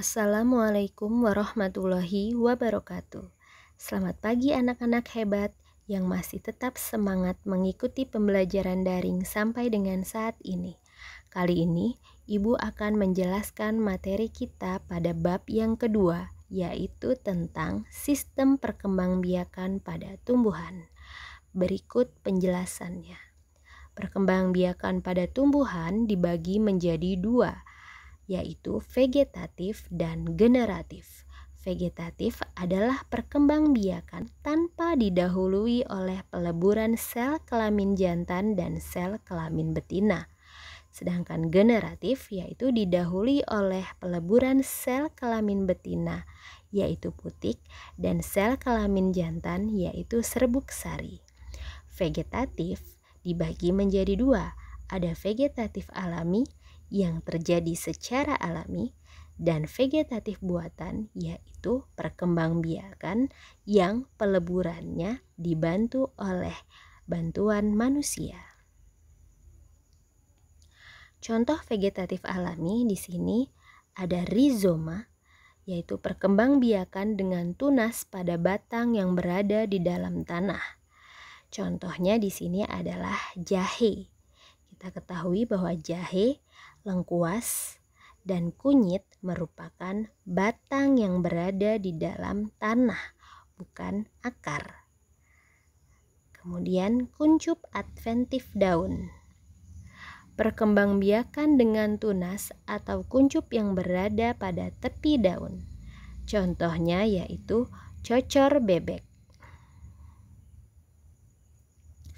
Assalamualaikum warahmatullahi wabarakatuh. Selamat pagi anak-anak hebat yang masih tetap semangat mengikuti pembelajaran daring sampai dengan saat ini. Kali ini, Ibu akan menjelaskan materi kita pada bab yang kedua, yaitu tentang sistem perkembangbiakan pada tumbuhan. Berikut penjelasannya. Perkembangbiakan pada tumbuhan dibagi menjadi dua, yaitu vegetatif dan generatif. Vegetatif adalah perkembangbiakan tanpa didahului oleh peleburan sel kelamin jantan dan sel kelamin betina. Sedangkan generatif yaitu didahului oleh peleburan sel kelamin betina, yaitu putik, dan sel kelamin jantan, yaitu serbuk sari. Vegetatif dibagi menjadi dua, ada vegetatif alami yang terjadi secara alami dan vegetatif buatan, yaitu perkembangbiakan yang peleburannya dibantu oleh bantuan manusia. Contoh vegetatif alami di sini ada rizoma, yaitu perkembangbiakan dengan tunas pada batang yang berada di dalam tanah. Contohnya di sini adalah jahe. Kita ketahui bahwa jahe, lengkuas, dan kunyit merupakan batang yang berada di dalam tanah, bukan akar. Kemudian kuncup adventif daun. Perkembangbiakan dengan tunas atau kuncup yang berada pada tepi daun. Contohnya yaitu cocor bebek.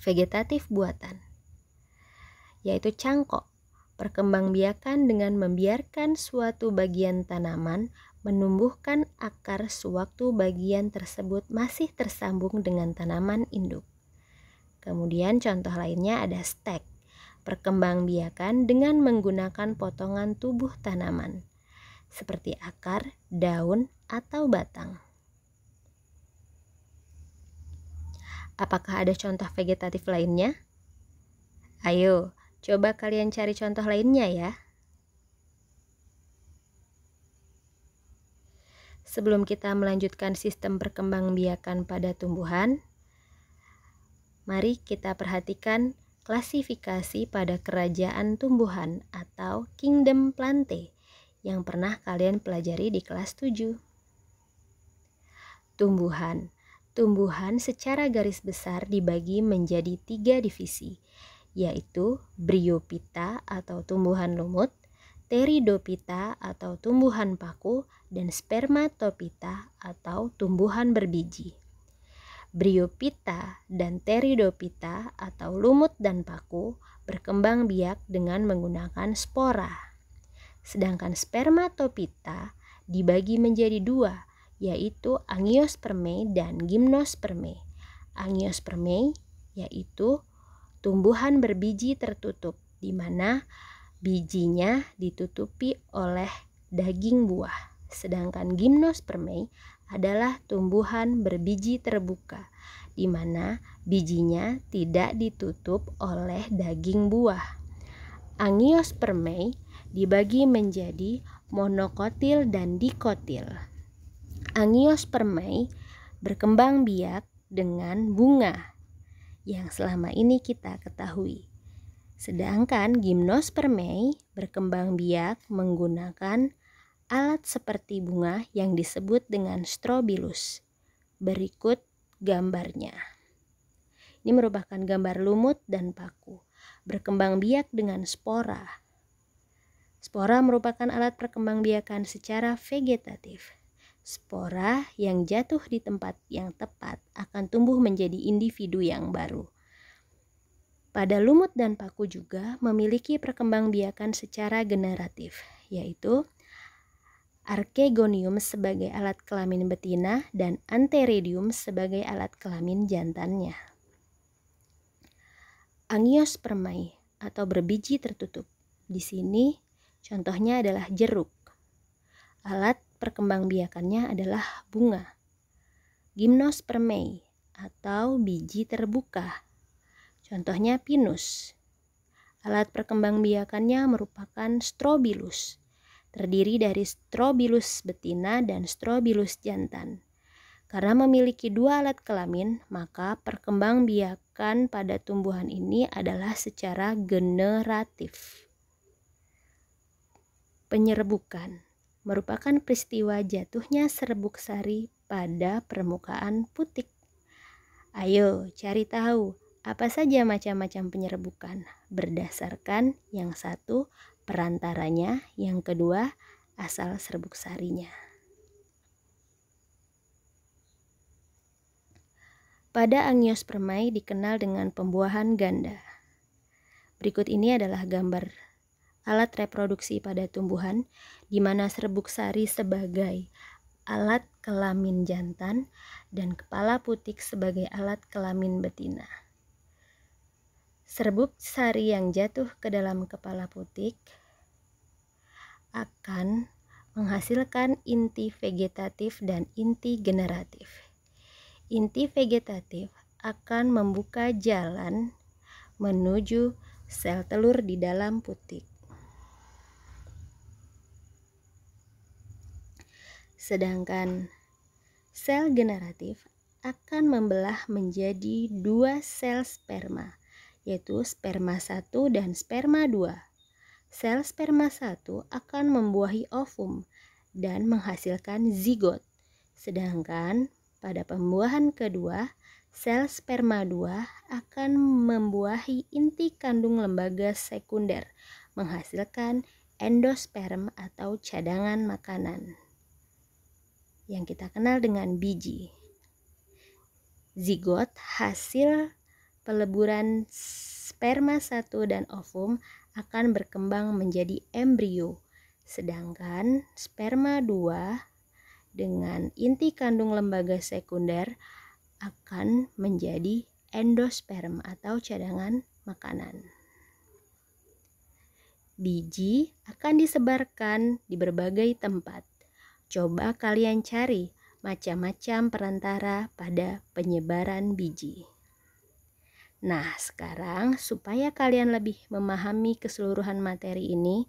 Vegetatif buatan, yaitu cangkok, perkembangbiakan dengan membiarkan suatu bagian tanaman menumbuhkan akar sewaktu bagian tersebut masih tersambung dengan tanaman induk. Kemudian contoh lainnya ada stek, perkembangbiakan dengan menggunakan potongan tubuh tanaman, seperti akar, daun, atau batang. Apakah ada contoh vegetatif lainnya? Ayo, coba kalian cari contoh lainnya ya. Sebelum kita melanjutkan sistem perkembangbiakan pada tumbuhan, mari kita perhatikan klasifikasi pada kerajaan tumbuhan atau kingdom plante yang pernah kalian pelajari di kelas 7. Tumbuhan secara garis besar dibagi menjadi 3 divisi, yaitu Bryophyta atau tumbuhan lumut, Pteridophyta atau tumbuhan paku, dan Spermatophyta atau tumbuhan berbiji. Bryophyta dan Pteridophyta atau lumut dan paku berkembang biak dengan menggunakan spora. Sedangkan Spermatophyta dibagi menjadi dua, yaitu Angiospermae dan Gymnospermae. Angiospermae yaitu tumbuhan berbiji tertutup, di mana bijinya ditutupi oleh daging buah. Sedangkan Gymnospermae adalah tumbuhan berbiji terbuka, di mana bijinya tidak ditutup oleh daging buah. Angiospermae dibagi menjadi monokotil dan dikotil. Angiospermae berkembang biak dengan bunga yang selama ini kita ketahui. Sedangkan Gymnospermae berkembang biak menggunakan alat seperti bunga yang disebut dengan strobilus. Berikut gambarnya. Ini merupakan gambar lumut dan paku. Berkembang biak dengan spora. Spora merupakan alat perkembangbiakan secara vegetatif. Spora yang jatuh di tempat yang tepat akan tumbuh menjadi individu yang baru. Pada lumut dan paku juga memiliki perkembangbiakan secara generatif, yaitu Archegonium sebagai alat kelamin betina dan Antheridium sebagai alat kelamin jantannya. Angiospermae atau berbiji tertutup. Di sini contohnya adalah jeruk. Alat perkembangbiakannya adalah bunga. Gymnospermae atau biji terbuka. Contohnya pinus. Alat perkembangbiakannya merupakan strobilus. terdiri dari Strobilus betina dan Strobilus jantan. Karena memiliki dua alat kelamin, maka perkembangbiakan pada tumbuhan ini adalah secara generatif. Penyerbukan merupakan peristiwa jatuhnya serbuk sari pada permukaan putik. Ayo cari tahu apa saja macam-macam penyerbukan berdasarkan yang satu perantaranya, yang kedua asal serbuk sarinya. Pada Angiospermae dikenal dengan pembuahan ganda. Berikut ini adalah gambar alat reproduksi pada tumbuhan di mana serbuk sari sebagai alat kelamin jantan dan kepala putik sebagai alat kelamin betina. Serbuk sari yang jatuh ke dalam kepala putik akan menghasilkan inti vegetatif dan inti generatif. Inti vegetatif akan membuka jalan menuju sel telur di dalam putik. Sedangkan sel generatif akan membelah menjadi dua sel sperma, yaitu sperma 1 dan sperma 2. Sel sperma 1 akan membuahi ovum dan menghasilkan zigot. Sedangkan pada pembuahan kedua, sel sperma 2 akan membuahi inti kandung lembaga sekunder, menghasilkan endosperm atau cadangan makanan yang kita kenal dengan biji. Zigot hasil peleburan sperma 1 dan ovum akan berkembang menjadi embrio, sedangkan sperma 2 dengan inti kandung lembaga sekunder akan menjadi endosperm atau cadangan makanan. Biji akan disebarkan di berbagai tempat. Coba kalian cari macam-macam perantara pada penyebaran biji. Nah, sekarang supaya kalian lebih memahami keseluruhan materi ini,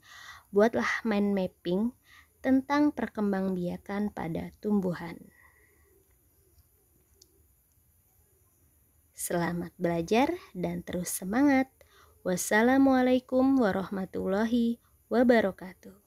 buatlah mind mapping tentang perkembangbiakan pada tumbuhan. Selamat belajar dan terus semangat. Wassalamualaikum warahmatullahi wabarakatuh.